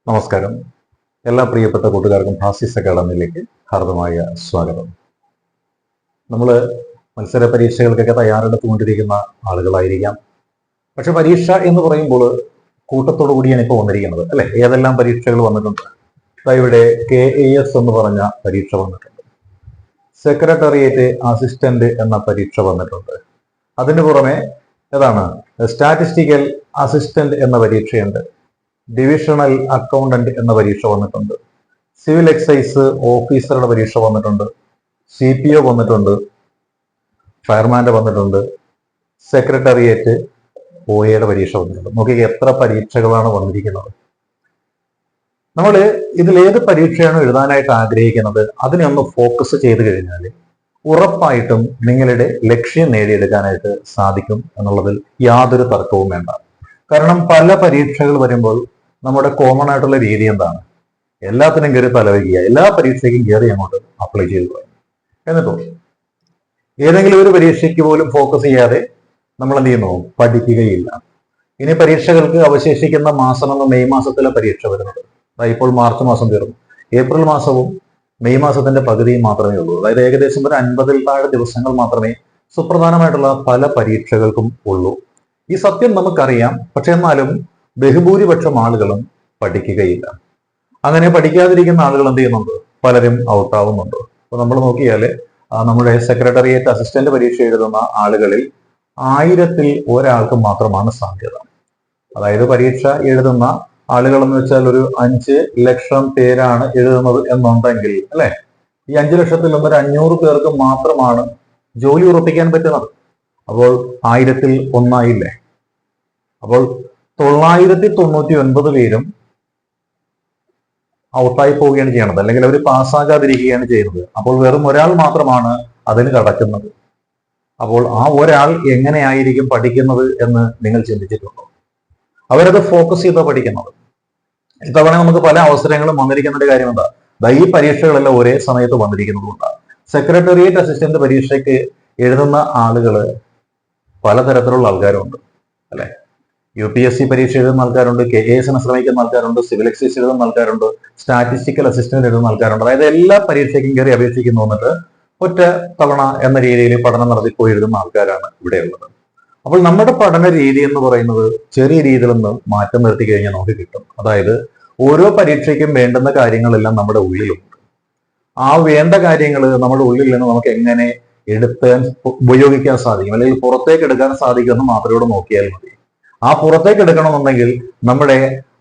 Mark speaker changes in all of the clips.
Speaker 1: നമസ്കാരം. എല്ലാ പ്രിയപ്പെട്ട കൂട്ടുകാർക്കും ഭാസിസ് അക്കാഡമിയിലേക്ക് ഹാർദമായ സ്വാഗതം. നമ്മൾ മത്സര പരീക്ഷകൾക്കൊക്കെ തയ്യാറെടുത്തുകൊണ്ടിരിക്കുന്ന ആളുകളായിരിക്കാം. പക്ഷെ പരീക്ഷ എന്ന് പറയുമ്പോൾ കൂട്ടത്തോടു കൂടിയാണ് ഇപ്പോൾ വന്നിരിക്കുന്നത്, അല്ലെ? ഏതെല്ലാം പരീക്ഷകൾ വന്നിട്ടുണ്ട്? ഇവിടെ KAS എന്ന് പറഞ്ഞ പരീക്ഷ വന്നിട്ടുണ്ട്. സെക്രട്ടേറിയറ്റ് അസിസ്റ്റന്റ് എന്ന പരീക്ഷ വന്നിട്ടുണ്ട്. അതിന് പുറമെ ഏതാണ് സ്റ്റാറ്റിസ്റ്റിക്കൽ അസിസ്റ്റന്റ് എന്ന പരീക്ഷയുണ്ട്. ഡിവിഷണൽ അക്കൗണ്ടന്റ് എന്ന പരീക്ഷ വന്നിട്ടുണ്ട്. സിവിൽ എക്സൈസ് ഓഫീസറുടെ പരീക്ഷ വന്നിട്ടുണ്ട്. CPO വന്നിട്ടുണ്ട്. ഫയർമാന്റെ വന്നിട്ടുണ്ട്. സെക്രട്ടേറിയറ്റ് OAയുടെ പരീക്ഷ വന്നിട്ടുണ്ട്. നോക്കി എത്ര പരീക്ഷകളാണ് വന്നിരിക്കുന്നത്. നമ്മൾ ഇതിലേത് പരീക്ഷയാണോ എഴുതാനായിട്ട് ആഗ്രഹിക്കുന്നത് അതിനെ ഒന്ന് ഫോക്കസ് ചെയ്ത് കഴിഞ്ഞാൽ ഉറപ്പായിട്ടും നിങ്ങളുടെ ലക്ഷ്യം നേടിയെടുക്കാനായിട്ട് സാധിക്കും എന്നുള്ളതിൽ യാതൊരു തർക്കവും വേണ്ട. കാരണം പല പരീക്ഷകൾ വരുമ്പോൾ നമ്മുടെ കോമൺ ആയിട്ടുള്ള രീതി എന്താണ്? എല്ലാത്തിനും കയറി തലവയ്ക്കുക, എല്ലാ പരീക്ഷയ്ക്കും കയറി അങ്ങോട്ട് അപ്ലൈ ചെയ്ത് പോയി. എന്നിട്ടോ ഏതെങ്കിലും ഒരു പരീക്ഷയ്ക്ക് പോലും ഫോക്കസ് ചെയ്യാതെ നമ്മൾ എന്ത് ചെയ്യുന്നു? പഠിക്കുകയില്ല. ഇനി പരീക്ഷകൾക്ക് അവശേഷിക്കുന്ന മാസമെന്ന് മെയ് മാസത്തിലെ പരീക്ഷ വരുന്നത്. ഇപ്പോൾ മാർച്ച് മാസം തീർന്നു. ഏപ്രിൽ മാസവും മെയ് മാസത്തിന്റെ പകുതിയും മാത്രമേ ഉള്ളൂ. അതായത് ഏകദേശം ഒരു 50-ൽ താഴെ ദിവസങ്ങൾ മാത്രമേ സുപ്രധാനമായിട്ടുള്ള പല പരീക്ഷകൾക്കും ഉള്ളൂ. ഈ സത്യം നമുക്കറിയാം. പക്ഷെ എന്നാലും ബഹുഭൂരിപക്ഷം ആളുകളും പഠിക്കുകയില്ല. അങ്ങനെ പഠിക്കാതിരിക്കുന്ന ആളുകൾ എന്ത് ചെയ്യുന്നുണ്ട്? പലരും ഔട്ടാവുന്നുണ്ട്. അപ്പൊ നമ്മൾ നോക്കിയാല് നമ്മുടെ സെക്രട്ടേറിയറ്റ് അസിസ്റ്റന്റ് പരീക്ഷ എഴുതുന്ന ആളുകളിൽ 1000-ൽ ഒരാൾക്ക് മാത്രമാണ് സാധ്യത. അതായത് പരീക്ഷ എഴുതുന്ന ആളുകൾ എന്ന് വെച്ചാൽ ഒരു 5 ലക്ഷം പേരാണ് എഴുതുന്നത് എന്നുണ്ടെങ്കിൽ, അല്ലെ, ഈ 5 ലക്ഷത്തിൽ ഒരു 500 പേർക്ക് മാത്രമാണ് ജോലി ഉറപ്പിക്കാൻ പറ്റുന്നത്. അപ്പോൾ 1000-ൽ ഒന്നായില്ലേ? അപ്പോൾ 999 പേരും ഔട്ടായി പോവുകയാണ് ചെയ്യുന്നത്, അല്ലെങ്കിൽ അവർ പാസ്സാകാതിരിക്കുകയാണ് ചെയ്യുന്നത്. അപ്പോൾ വെറും ഒരാൾ മാത്രമാണ് അതിന് കടക്കുന്നത്. അപ്പോൾ ആ ഒരാൾ എങ്ങനെയായിരിക്കും പഠിക്കുന്നത് എന്ന് നിങ്ങൾ ചിന്തിച്ചിട്ടുണ്ടോ? അവരത് ഫോക്കസ് ചെയ്താ പഠിക്കുന്നത്. ഇത്തവണ നമുക്ക് പല അവസരങ്ങളും വന്നിരിക്കുന്ന ഒരു കാര്യം എന്താ? ഈ പരീക്ഷകളെല്ലാം ഒരേ സമയത്ത് വന്നിരിക്കുന്നതുകൊണ്ടാണ്. സെക്രട്ടേറിയറ്റ് അസിസ്റ്റന്റ് പരീക്ഷയ്ക്ക് എഴുതുന്ന ആളുകള് പലതരത്തിലുള്ള ആൾക്കാരുണ്ട്, അല്ലെ? UPSC പരീക്ഷ എഴുതുന്ന ആൾക്കാരുണ്ട്, KASന് ശ്രമിക്കുന്ന ആൾക്കാരുണ്ട്, സിവിൽ എക്സൈസ് എഴുതുന്ന ആൾക്കാരുണ്ട്, സ്റ്റാറ്റിസ്റ്റിക്കൽ അസിസ്റ്റന്റ് എഴുതുന്ന ആൾക്കാരുണ്ട്. അതായത് എല്ലാ പരീക്ഷയ്ക്കും കയറി അപേക്ഷിക്കുന്നു വന്നിട്ട് ഒറ്റ തവണ എന്ന രീതിയിൽ പഠനം നടത്തിപ്പോയി എഴുതുന്ന ആൾക്കാരാണ് ഇവിടെ ഉള്ളത്. അപ്പോൾ നമ്മുടെ പഠന രീതി എന്ന് പറയുന്നത് ചെറിയ രീതിയിൽ നിന്ന് മാറ്റം വരുത്തി കഴിഞ്ഞാൽ നമുക്ക് കിട്ടും. അതായത് ഓരോ പരീക്ഷയ്ക്കും വേണ്ടുന്ന കാര്യങ്ങളെല്ലാം നമ്മുടെ ഉള്ളിലുണ്ട്. ആ വേണ്ട കാര്യങ്ങൾ നമ്മുടെ ഉള്ളിൽ നിന്ന് നമുക്ക് എങ്ങനെ എടുത്ത് ഉപയോഗിക്കാൻ സാധിക്കും, അല്ലെങ്കിൽ പുറത്തേക്ക് എടുക്കാൻ സാധിക്കുമെന്ന് മാത്രം ഇവിടെ നോക്കിയാൽ മതി. ആ പുറത്തേക്ക് എടുക്കണമെന്നുണ്ടെങ്കിൽ നമ്മുടെ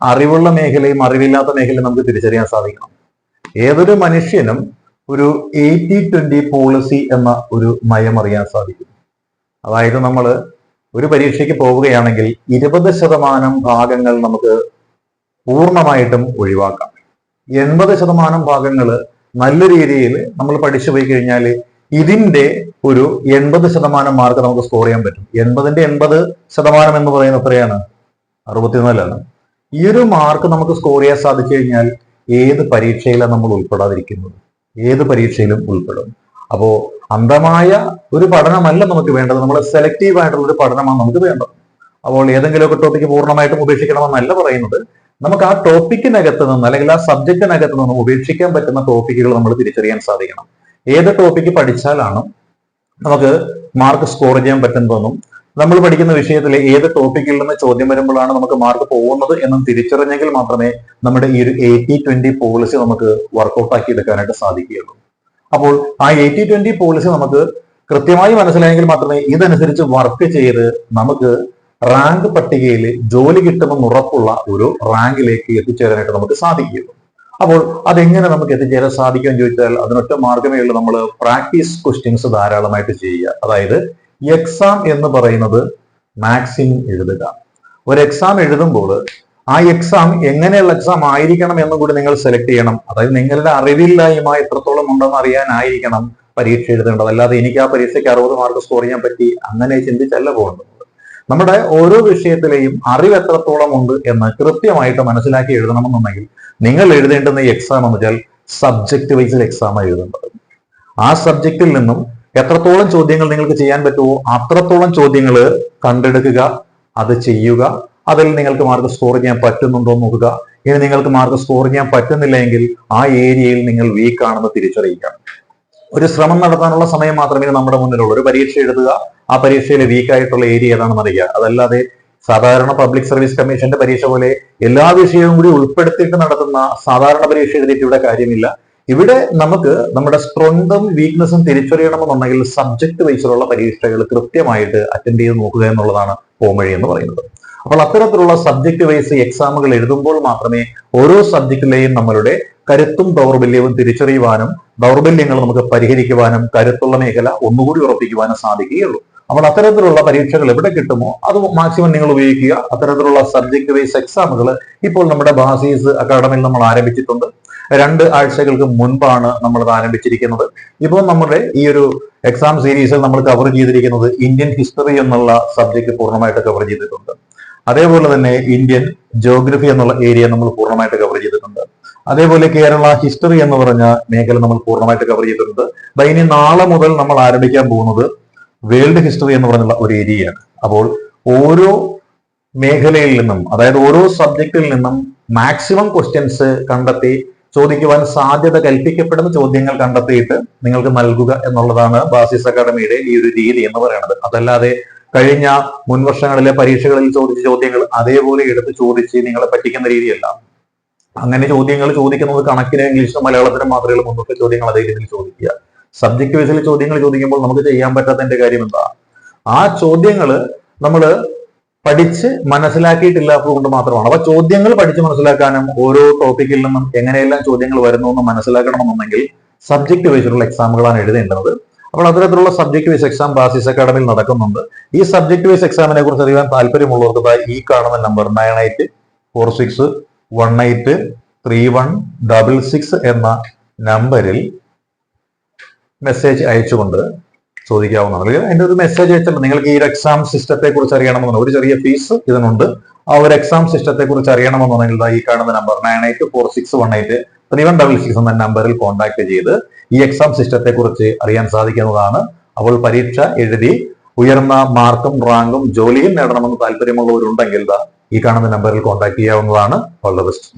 Speaker 1: അറിവുള്ള മേഖലയും അറിവില്ലാത്ത മേഖലയും നമുക്ക് തിരിച്ചറിയാൻ സാധിക്കണം. ഏതൊരു മനുഷ്യനും ഒരു 80-20 പോളിസി എന്ന ഒരു നയം അറിയാൻ സാധിക്കും. അതായത് നമ്മൾ ഒരു പരീക്ഷയ്ക്ക് പോവുകയാണെങ്കിൽ 20% ഭാഗങ്ങൾ നമുക്ക് പൂർണ്ണമായിട്ടും ഒഴിവാക്കാം. 80% ഭാഗങ്ങൾ നല്ല രീതിയിൽ നമ്മൾ പഠിച്ചു പോയി കഴിഞ്ഞാൽ ഇതിന്റെ ഒരു 80% മാർക്ക് നമുക്ക് സ്കോർ ചെയ്യാൻ പറ്റും. 80-ന്റെ 80% എന്ന് പറയുന്നത് എത്രയാണ്? 64ആണ്. ഈ ഒരു മാർക്ക് നമുക്ക് സ്കോർ ചെയ്യാൻ സാധിച്ചു കഴിഞ്ഞാൽ ഏത് പരീക്ഷയിലാണ് നമ്മൾ ഉൾപ്പെടാതിരിക്കുന്നത്? ഏത് പരീക്ഷയിലും ഉൾപ്പെടും. അപ്പോ അന്ധമായ ഒരു പഠനമല്ല നമുക്ക് വേണ്ടത്, നമ്മൾ സെലക്റ്റീവ് ആയിട്ടുള്ള ഒരു പഠനമാണ് നമുക്ക് വേണ്ടത്. അപ്പോൾ ഏതെങ്കിലുമൊക്കെ ടോപ്പിക്ക് പൂർണ്ണമായിട്ടും ഉപേക്ഷിക്കണമെന്നല്ല പറയുന്നത്. നമുക്ക് ആ ടോപ്പിക്കിനകത്ത് നിന്ന്, അല്ലെങ്കിൽ ആ സബ്ജക്റ്റിനകത്ത് നിന്ന് ഉപേക്ഷിക്കാൻ പറ്റുന്ന ടോപ്പിക്കുകൾ നമ്മൾ തിരിച്ചറിയാൻ സാധിക്കണം. ഏത് ടോപ്പിക്ക് പഠിച്ചാലാണ് നമുക്ക് മാർക്ക് സ്കോർ ചെയ്യാൻ പറ്റുന്നതെന്നും നമ്മൾ പഠിക്കുന്ന വിഷയത്തിൽ ഏത് ടോപ്പിക്കിൽ നിന്ന് ചോദ്യം വരുമ്പോഴാണ് നമുക്ക് മാർക്ക് പോകുന്നത് എന്നും തിരിച്ചറിഞ്ഞെങ്കിൽ മാത്രമേ നമ്മുടെ ഈ ഒരു 80-20 പോളിസി നമുക്ക് വർക്കൗട്ട് ആക്കി എടുക്കാനായിട്ട് സാധിക്കുകയുള്ളൂ. അപ്പോൾ ആ 80-20 പോളിസി നമുക്ക് കൃത്യമായി മനസ്സിലായെങ്കിൽ മാത്രമേ ഇതനുസരിച്ച് വർക്ക് ചെയ്ത് നമുക്ക് റാങ്ക് പട്ടികയിൽ ജോലി കിട്ടുമെന്ന് ഉറപ്പുള്ള ഒരു റാങ്കിലേക്ക് എത്തിച്ചേരാനായിട്ട് നമുക്ക് സാധിക്കുകയുള്ളൂ. അപ്പോൾ അതെങ്ങനെ നമുക്ക് എത്തിച്ചേരാൻ സാധിക്കുമെന്ന് ചോദിച്ചാൽ അതിനൊറ്റ മാർഗമേ ഉള്ളൂ. നമ്മൾ പ്രാക്ടീസ് ക്വസ്റ്റ്യൻസ് ധാരാളമായിട്ട് ചെയ്യുക. അതായത് എക്സാം എന്ന് പറയുന്നത് മാക്സിമം എഴുതുക. ഒരു എക്സാം എഴുതുമ്പോൾ ആ എക്സാം എങ്ങനെയുള്ള എക്സാം ആയിരിക്കണം എന്നും കൂടി നിങ്ങൾ സെലക്ട് ചെയ്യണം. അതായത് നിങ്ങളുടെ അറിവില്ലായ്മ എത്രത്തോളം ഉണ്ടെന്ന് അറിയാനായിരിക്കണം പരീക്ഷ എഴുതേണ്ടത്. അല്ലാതെ എനിക്ക് ആ പരീക്ഷയ്ക്ക് 60 മാർക്ക് സ്കോർ ചെയ്യാൻ പറ്റി അങ്ങനെ ചിന്തിച്ചല്ല പോകേണ്ടത്. നമ്മുടെ ഓരോ വിഷയത്തിലെയും അറിവ് എത്രത്തോളം ഉണ്ട് എന്ന് കൃത്യമായിട്ട് മനസ്സിലാക്കി എഴുതണമെന്നുണ്ടെങ്കിൽ നിങ്ങൾ എഴുതേണ്ടുന്ന ഈ എക്സാം എന്ന് വെച്ചാൽ സബ്ജക്ട് വൈസിൽ എക്സാം എഴുതേണ്ടത്. ആ സബ്ജക്റ്റിൽ നിന്നും എത്രത്തോളം ചോദ്യങ്ങൾ നിങ്ങൾക്ക് ചെയ്യാൻ പറ്റുമോ അത്രത്തോളം ചോദ്യങ്ങൾ കണ്ടെടുക്കുക, അത് ചെയ്യുക, അതിൽ നിങ്ങൾക്ക് മാർക്ക് സ്കോർ ചെയ്യാൻ പറ്റുന്നുണ്ടോ എന്ന് നോക്കുക. ഇനി നിങ്ങൾക്ക് മാർക്ക് സ്കോർ ചെയ്യാൻ പറ്റുന്നില്ല എങ്കിൽ ആ ഏരിയയിൽ നിങ്ങൾ വീക്ക് ആണെന്ന് തിരിച്ചറിയുക. ഒരു ശ്രമം നടത്താനുള്ള സമയം മാത്രമേ നമ്മുടെ മുന്നിലുള്ളൂ. ഒരു പരീക്ഷ എഴുതുക, ആ പരീക്ഷയിലെ വീക്ക് ആയിട്ടുള്ള ഏരിയ ഏതാണെന്ന് അറിയുക. അതല്ലാതെ സാധാരണ പബ്ലിക് സർവീസ് കമ്മീഷന്റെ പരീക്ഷ പോലെ എല്ലാ വിഷയവും കൂടി ഉൾപ്പെടുത്തിയിട്ട് നടത്തുന്ന സാധാരണ പരീക്ഷ എഴുതിയിട്ട് ഇവിടെ കാര്യമില്ല. ഇവിടെ നമുക്ക് നമ്മുടെ സ്ട്രെങ്തും വീക്ക്നെസ്സും തിരിച്ചറിയണമെന്നുണ്ടെങ്കിൽ സബ്ജക്ട് വൈസിലുള്ള പരീക്ഷകൾ കൃത്യമായിട്ട് അറ്റൻഡ് ചെയ്ത് നോക്കുക എന്നുള്ളതാണ് പോംവഴി എന്ന് പറയുന്നത്. അപ്പോൾ അത്തരത്തിലുള്ള സബ്ജക്ട് വൈസ് എക്സാമുകൾ എഴുതുമ്പോൾ മാത്രമേ ഓരോ സബ്ജക്റ്റിലെയും നമ്മളുടെ കരുത്തും ദൗർബല്യവും തിരിച്ചറിയുവാനും ദൗർബല്യങ്ങൾ നമുക്ക് പരിഹരിക്കുവാനും കരുത്തുള്ള മേഖല ഒന്നുകൂടി ഉറപ്പിക്കുവാനും സാധിക്കുകയുള്ളൂ. അപ്പോൾ അത്തരത്തിലുള്ള പരീക്ഷകൾ എവിടെ കിട്ടുമോ അത് മാക്സിമം നിങ്ങൾ ഉപയോഗിക്കുക. അത്തരത്തിലുള്ള സബ്ജക്ട് വൈസ് എക്സാമുകൾ ഇപ്പോൾ നമ്മുടെ ബാസീസ് അക്കാഡമിയിൽ നമ്മൾ ആരംഭിച്ചിട്ടുണ്ട്. 2 ആഴ്ചകൾക്ക് മുൻപാണ് നമ്മൾ അത് ആരംഭിച്ചിരിക്കുന്നത്. ഇപ്പോൾ നമ്മുടെ ഈ ഒരു എക്സാം സീരീസിൽ നമ്മൾ കവർ ചെയ്തിരിക്കുന്നത് ഇന്ത്യൻ ഹിസ്റ്ററി എന്നുള്ള സബ്ജക്ട് പൂർണ്ണമായിട്ട് കവർ ചെയ്തിട്ടുണ്ട്. അതേപോലെ തന്നെ ഇന്ത്യൻ ജോഗ്രഫി എന്നുള്ള ഏരിയ നമ്മൾ പൂർണ്ണമായിട്ട് കവർ ചെയ്തിട്ടുണ്ട്. അതേപോലെ കേരള ഹിസ്റ്ററി എന്ന് പറഞ്ഞ മേഖല നമ്മൾ പൂർണ്ണമായിട്ട് കവർ ചെയ്തിട്ടുണ്ട്. ഇനി നാളെ മുതൽ നമ്മൾ ആരംഭിക്കാൻ പോകുന്നത് വേൾഡ് ഹിസ്റ്ററി എന്ന് പറഞ്ഞുള്ള ഒരു ഏരിയയാണ്. അപ്പോൾ ഓരോ മേഖലയിൽ നിന്നും, അതായത് ഓരോ സബ്ജക്റ്റിൽ നിന്നും മാക്സിമം ക്വസ്റ്റ്യൻസ് കണ്ടെത്തി ചോദിക്കുവാൻ സാധ്യത കൽപ്പിക്കപ്പെടുന്ന ചോദ്യങ്ങൾ കണ്ടെത്തിയിട്ട് നിങ്ങൾക്ക് നൽകുക എന്നുള്ളതാണ് ബാസിസ് അക്കാഡമിയുടെ ഈ ഒരു രീതി എന്ന് പറയുന്നത്. അതല്ലാതെ കഴിഞ്ഞ മുൻവർഷങ്ങളിലെ പരീക്ഷകളിൽ ചോദിച്ച ചോദ്യങ്ങൾ അതേപോലെ എടുത്ത് ചോദിച്ച് നിങ്ങളെ പറ്റിക്കുന്ന രീതിയല്ല. അങ്ങനെ ചോദ്യങ്ങൾ ചോദിക്കുന്നത് കണക്കിന് ഇംഗ്ലീഷിലും മലയാളത്തിലും മാത്രമേ മുൻപത്തെ ചോദ്യങ്ങൾ അതേ രീതിയിൽ ചോദിക്കുക. സബ്ജക്ട് വൈസിൽ ചോദ്യങ്ങൾ ചോദിക്കുമ്പോൾ നമുക്ക് ചെയ്യാൻ പറ്റാത്തതിന്റെ കാര്യം എന്താ? ആ ചോദ്യങ്ങൾ നമ്മൾ പഠിച്ച് മനസ്സിലാക്കിയിട്ടില്ലാത്തത് കൊണ്ട് മാത്രമാണ്. അപ്പൊ ചോദ്യങ്ങൾ പഠിച്ച് മനസ്സിലാക്കാനും ഓരോ ടോപ്പിക്കിൽ നിന്നും എങ്ങനെയെല്ലാം ചോദ്യങ്ങൾ വരുന്നു എന്ന് മനസ്സിലാക്കണമെന്നുണ്ടെങ്കിൽ സബ്ജക്ട് വൈസിലുള്ള എക്സാമുകളാണ് എഴുതേണ്ടത്. അപ്പോൾ അത്തരത്തിലുള്ള സബ്ജക്ട് വൈസ് എക്സാം ബാസിസ് അക്കാഡമിയിൽ നടക്കുന്നുണ്ട്. ഈ സബ്ജക്ട് വൈസ് എക്സാമിനെ കുറിച്ച് അറിയാൻ താല്പര്യമുള്ളവർക്ക് ഈ കാണുന്ന നമ്പർ 9846183166 എന്ന നമ്പറിൽ മെസ്സേജ് അയച്ചുകൊണ്ട് ചോദിക്കാവുന്നതാണ്. അതിന്റെ ഒരു മെസ്സേജ് അയച്ചാൽ നിങ്ങൾക്ക് ഈ ഒരു എക്സാം സിസ്റ്റത്തെ കുറിച്ച് അറിയണമെന്നുണ്ട്. ഒരു ചെറിയ ഫീസ് ഇതിനുണ്ട്. ആ ഒരു എക്സാം സിസ്റ്റത്തെ കുറിച്ച് അറിയണമെന്നുണ്ടെങ്കിൽ ഈ കാണുന്ന നമ്പർ 9846183166 എന്ന നമ്പറിൽ കോൺടാക്ട് ചെയ്ത് ഈ എക്സാം സിസ്റ്റത്തെ കുറിച്ച് അറിയാൻ സാധിക്കുന്നതാണ്. അപ്പോൾ പരീക്ഷ എഴുതി ഉയർന്ന മാർക്കും റാങ്കും ജോലിയും നേടണമെന്ന് താല്പര്യമുള്ളവരുണ്ടെങ്കിൽ ഈ കാണുന്ന നമ്പറിൽ കോൺടാക്ട് ചെയ്യാവുന്നതാണ്. All the best.